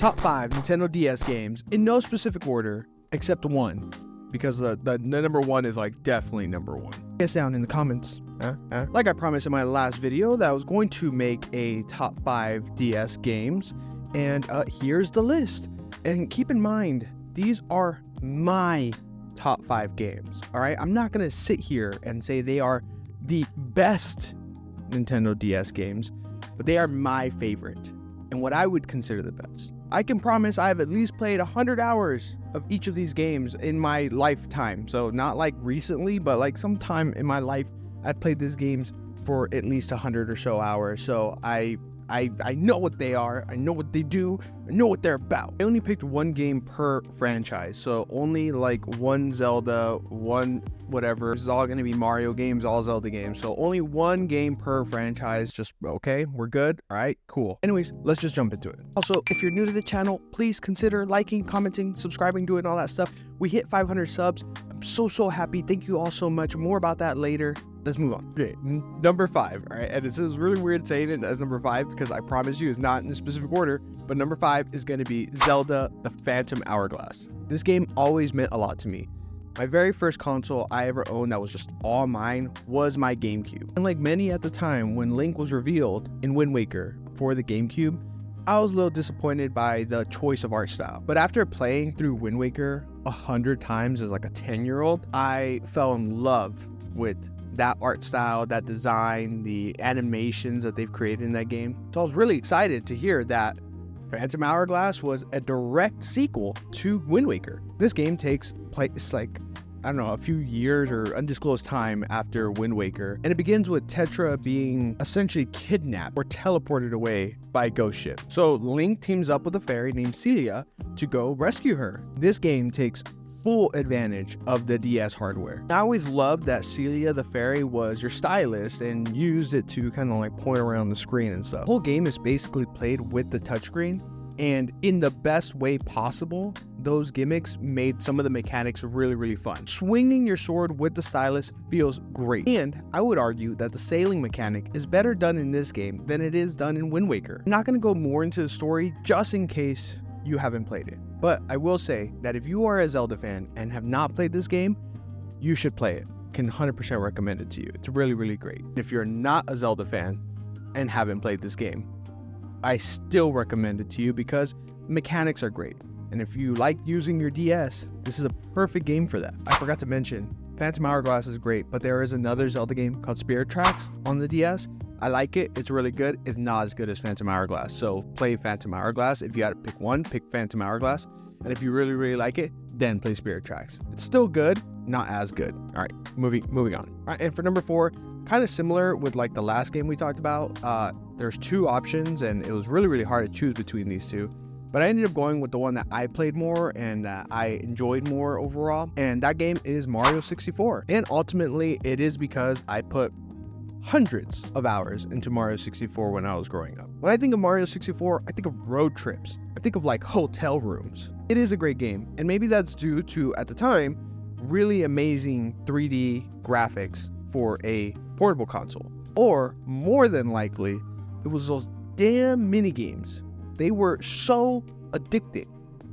Top 5 Nintendo DS games in no specific order except one, because the number one is like definitely number one. Guess down in the comments. Like I promised in my last video that I was going to make a top 5 DS games, and here's the list. And keep in mind, these are my top 5 games. All right, I'm not gonna sit here and say they are the best Nintendo DS games, but they are my favorite and what I would consider the best. I can promise I have at least played 100 hours of each of these games in my lifetime. So not like recently, but like sometime in my life, I'd played these games for at least 100 or so hours. So I know what they are, I know what they do, I know what they're about. I only picked one game per franchise, so only like one Zelda, one whatever. This is all gonna be Mario games, all Zelda games, so only one game per franchise. Just okay, we're good, all right, cool. Anyways, let's just jump into it. Also, if you're new to the channel, please consider liking, commenting, subscribing, doing all that stuff. We hit 500 subs. I'm so happy. Thank you all so much. More about that later. Let's move on. Okay, number 5, all right, and this is really weird saying it as number 5 because I promise you it's not in a specific order, but number 5 is going to be Zelda The Phantom Hourglass. This game always meant a lot to me. My very first console I ever owned that was just all mine was my GameCube. And like many at the time, when Link was revealed in Wind Waker for the GameCube, I was a little disappointed by the choice of art style. But after playing through Wind Waker 100 times as like a 10-year-old, I fell in love with that art style, that design, the animations that they've created in that game. So I was really excited to hear that Phantom Hourglass was a direct sequel to Wind Waker. This game takes place like, I don't know, a few years or undisclosed time after Wind Waker, and it begins with Tetra being essentially kidnapped or teleported away by a ghost ship. So Link teams up with a fairy named Celia to go rescue her. This game takes full advantage of the DS hardware. I always loved that Celia the fairy was your stylist and used it to kind of like point around the screen and stuff. The whole game is basically played with the touchscreen, and in the best way possible, those gimmicks made some of the mechanics really fun. Swinging your sword with the stylus feels great, and I would argue that the sailing mechanic is better done in this game than it is done in Wind Waker. I'm not going to go more into the story just in case you haven't played it, but I will say that if you are a Zelda fan and have not played this game, you should play it. Can 100% recommend it to you. It's really great. If you're not a Zelda fan and haven't played this game, I still recommend it to you because the mechanics are great. And if you like using your DS, this is a perfect game for that. I forgot to mention, Phantom Hourglass is great, but there is another Zelda game called Spirit Tracks on the DS. I like it. It's really good. It's not as good as Phantom Hourglass. So play Phantom Hourglass. If you had to pick one, pick Phantom Hourglass. And if you really like it, then play Spirit Tracks. It's still good, not as good. All right, moving on. All right, and for number 4, kind of similar with like the last game we talked about. There's 2 options, and it was really hard to choose between these 2. But I ended up going with the one that I played more and that I enjoyed more overall. And that game is Mario 64. And ultimately, it is because I put hundreds of hours into Mario 64 when I was growing up. When I think of Mario 64, I think of road trips. I think of like hotel rooms. It is a great game, and maybe that's due to, at the time, really amazing 3D graphics for a portable console. Or more than likely, it was those damn mini games. They were so addicting.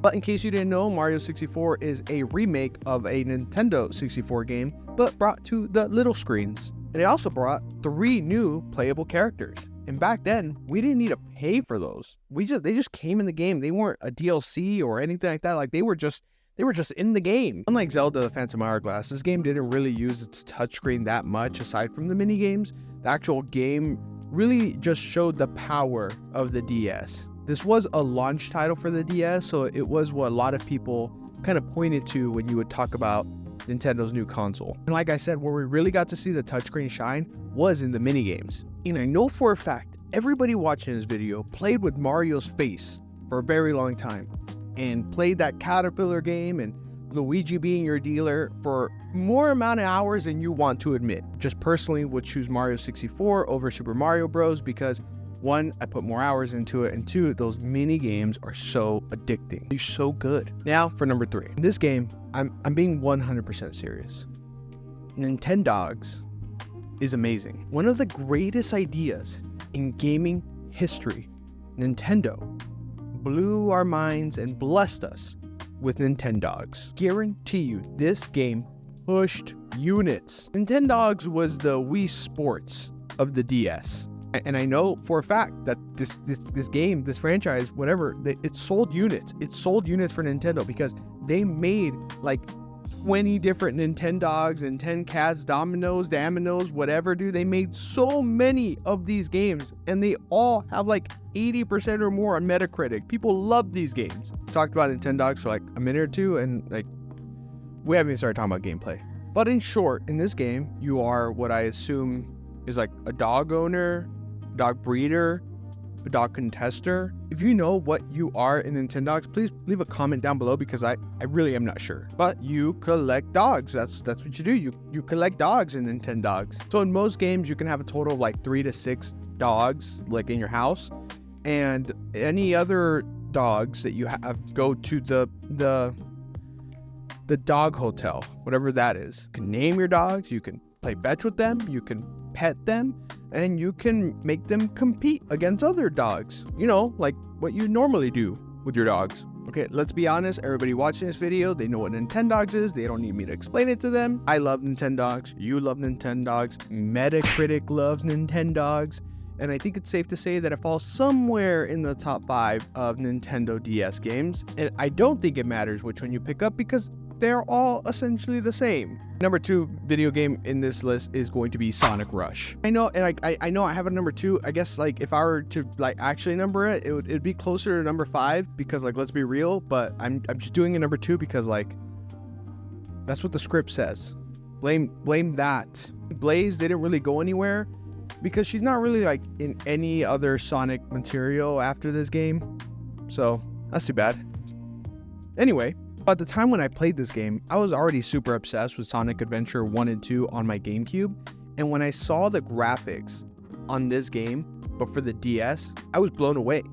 But in case you didn't know, Mario 64 is a remake of a Nintendo 64 game, but brought to the little screens. And it also brought 3 new playable characters. And back then, we didn't need to pay for those. They just came in the game. They weren't a DLC or anything like that. Like they were just in the game. Unlike Zelda The Phantom Hourglass, this game didn't really use its touchscreen that much aside from the mini games. The actual game really just showed the power of the DS. This was a launch title for the DS, so it was what a lot of people kind of pointed to when you would talk about Nintendo's new console. And like I said, where we really got to see the touchscreen shine was in the minigames. And I know for a fact, everybody watching this video played with Mario's face for a very long time and played that Caterpillar game and Luigi being your dealer for more amount of hours than you want to admit. Just personally would choose Mario 64 over Super Mario Bros. Because 1, I put more hours into it, and 2, those mini games are so addicting. They're so good. Now for number 3. In this game, I'm being 100% serious. Nintendogs is amazing. One of the greatest ideas in gaming history. Nintendo blew our minds and blessed us with Nintendogs. Guarantee you, this game pushed units. Nintendogs was the Wii Sports of the DS. And I know for a fact that this game, this franchise, whatever, it sold units. It sold units for Nintendo because they made like 20 different Nintendogs and 10 Cats, Dominoes, whatever, dude. They made so many of these games and they all have like 80% or more on Metacritic. People love these games. Talked about Nintendogs for like a minute or two and like we haven't even started talking about gameplay. But in short, in this game, you are what I assume is like a dog owner, dog breeder, a dog contester. If you know what you are in Nintendogs, please leave a comment down below because I really am not sure. But you collect dogs. That's what you do. You collect dogs in Nintendogs. So in most games, you can have a total of like 3 to 6 dogs like in your house, and any other dogs that you have go to the dog hotel, whatever that is. You can name your dogs. You can play fetch with them. You can pet them, and you can make them compete against other dogs, you know, like what you normally do with your dogs. Okay, let's be honest, everybody watching this video, they know what Nintendogs is. They don't need me to explain it to them. I love Nintendogs. You love Nintendogs. Metacritic loves Nintendogs. And I think it's safe to say that it falls somewhere in the top 5 of Nintendo DS games. And I don't think it matters which one you pick up because they're all essentially the same. Number 2 video game in this list is going to be Sonic Rush. I know, and I know I have a number 2. I guess like if I were to like actually number it, it'd be closer to number 5 because like let's be real. But I'm just doing a number 2 because like that's what the script says. Blame that. Blaze didn't really go anywhere because she's not really like in any other Sonic material after this game. So that's too bad. Anyway. At the time when I played this game, I was already super obsessed with Sonic Adventure 1 and 2 on my GameCube, and when I saw the graphics on this game, but for the DS, I was blown away.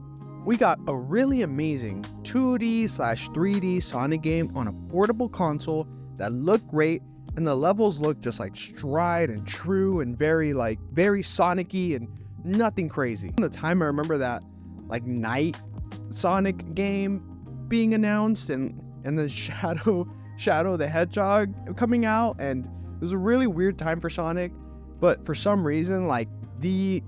We got a really amazing 2D/3D Sonic game on a portable console that looked great, and the levels looked just like stride and true and very Sonic-y and nothing crazy. At the time, I remember that like Night Sonic game being announced and then Shadow the Hedgehog coming out, and it was a really weird time for Sonic, but for some reason like the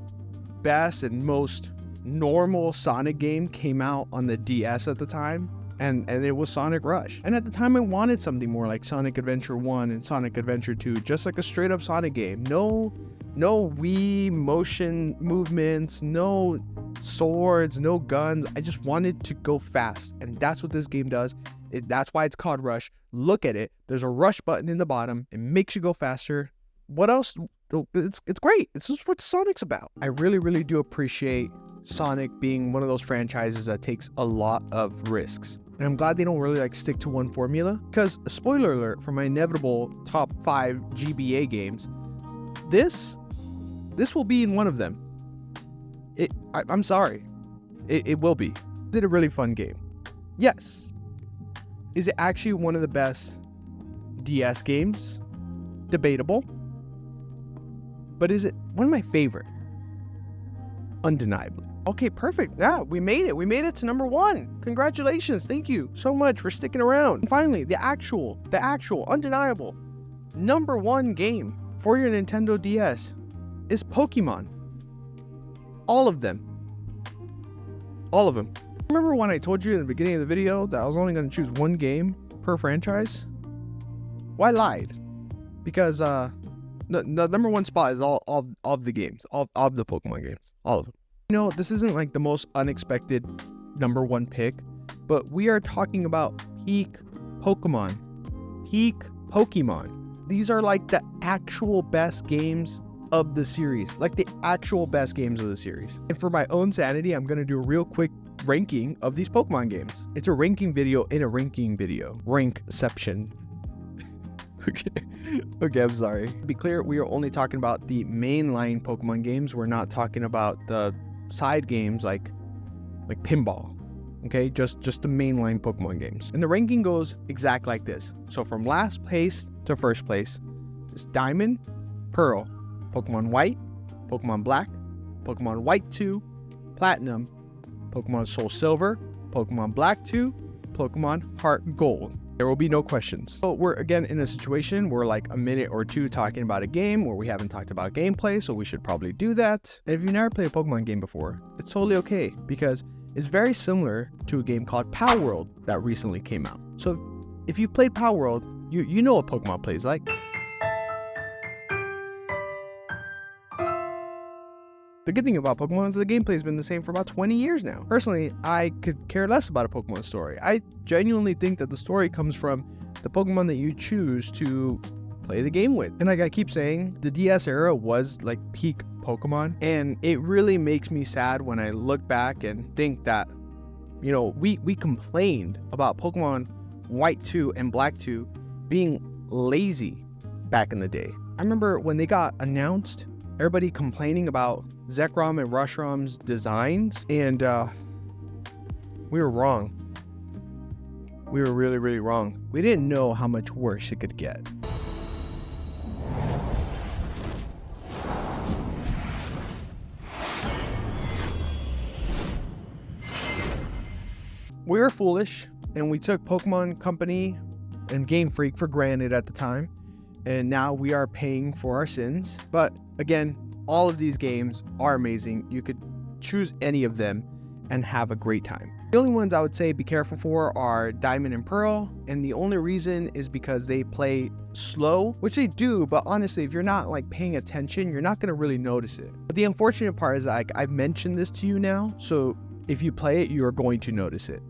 best and most normal Sonic game came out on the DS at the time, and it was Sonic Rush. And at the time I wanted something more like Sonic Adventure 1 and Sonic Adventure 2, just like a straight up Sonic game. No Wii motion movements, no swords, no guns. I just wanted to go fast, and that's what this game does. That's why it's called Rush. Look at it. There's a rush button in the bottom. It makes you go faster. What else? It's great. This is what Sonic's about. I really do appreciate Sonic being one of those franchises that takes a lot of risks. And I'm glad they don't really like stick to one formula, because spoiler alert for my inevitable top 5 GBA games, this will be in one of them. I'm sorry. It will be. Is it a really fun game? Yes. Is it actually one of the best DS games? Debatable. But is it one of my favorite? Undeniably. Okay, perfect. Yeah, we made it. We made it to number 1. Congratulations. Thank you so much for sticking around. And finally, the actual, undeniable number 1 game for your Nintendo DS is Pokemon. All of them. All of them. Remember when I told you in the beginning of the video that I was only going to choose 1 game per franchise? Well, I lied. Because the number 1 spot is all of the games. All of the Pokemon games. All of them. You know, this isn't like the most unexpected number 1 pick, but we are talking about peak Pokemon. Peak Pokemon. These are like the actual best games of the series. Like the actual best games of the series. And for my own sanity, I'm going to do a real quick ranking of these Pokemon games. It's a ranking video in a ranking video. Rankception. Okay, I'm sorry. To be clear, we are only talking about the mainline Pokemon games. We're not talking about the side games like pinball. Okay, just the mainline Pokemon games. And the ranking goes exact like this. So from last place to first place is Diamond, Pearl, Pokemon White, Pokemon Black, Pokemon White 2, Platinum, Pokemon Soul Silver, Pokemon Black 2, Pokemon Heart Gold. There will be no questions. So we're again in a situation where like a minute or two talking about a game where we haven't talked about gameplay, so we should probably do that. And if you've never played a Pokemon game before, it's totally okay because it's very similar to a game called Power World that recently came out. So if you've played Power World, you know what Pokemon plays like. The good thing about Pokemon is the gameplay has been the same for about 20 years now. Personally, I could care less about a Pokemon story. I genuinely think that the story comes from the Pokemon that you choose to play the game with. And like I keep saying, the DS era was like peak Pokemon. And it really makes me sad when I look back and think that, you know, we complained about Pokemon White 2 and Black 2 being lazy back in the day. I remember when they got announced, everybody complaining about Zekrom and Rushrom's designs, and we were wrong. We were really, really wrong. We didn't know how much worse it could get. We were foolish, and we took Pokemon Company and Game Freak for granted at the time, and now we are paying for our sins. But again, all of these games are amazing. You could choose any of them and have a great time. The only ones I would say be careful for are Diamond and Pearl, and the only reason is because they play slow, which they do, but honestly, if you're not like paying attention, you're not going to really notice it. But the unfortunate part is like I've mentioned this to you now, so if you play it, you are going to notice it.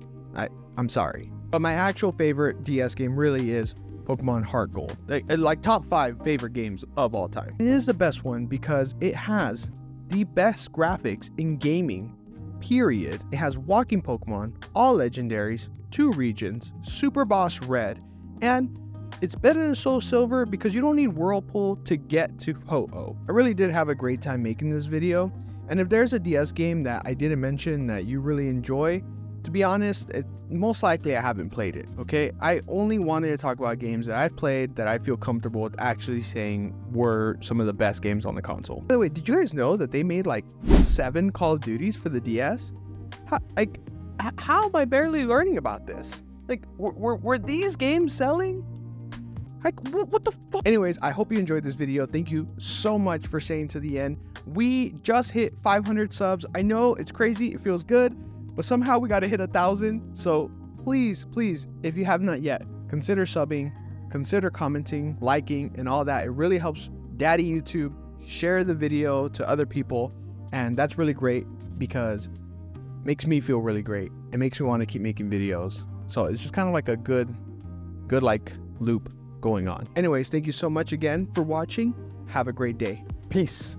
I'm sorry. But my actual favorite DS game really is Pokemon Heart Gold, like top 5 favorite games of all time. It is the best one because it has the best graphics in gaming, period. It has walking Pokemon, all legendaries, 2 regions, Super Boss Red, and it's better than Soul Silver because you don't need Whirlpool to get to Ho-Oh. I really did have a great time making this video, and if there's a DS game that I didn't mention that you really enjoy, to be honest, it's most likely I haven't played it, okay? I only wanted to talk about games that I've played that I feel comfortable with actually saying were some of the best games on the console. By the way, did you guys know that they made like 7 Call of Duties for the DS? How am I barely learning about this? Like, were these games selling? Like, what the fuck? Anyways, I hope you enjoyed this video. Thank you so much for staying to the end. We just hit 500 subs. I know it's crazy, it feels good, but somehow we got to hit 1,000. So please, if you have not yet, consider subbing, consider commenting, liking, and all that. It really helps Daddy YouTube share the video to other people. And that's really great because it makes me feel really great. It makes me want to keep making videos. So it's just kind of like a good like loop going on. Anyways, thank you so much again for watching. Have a great day. Peace.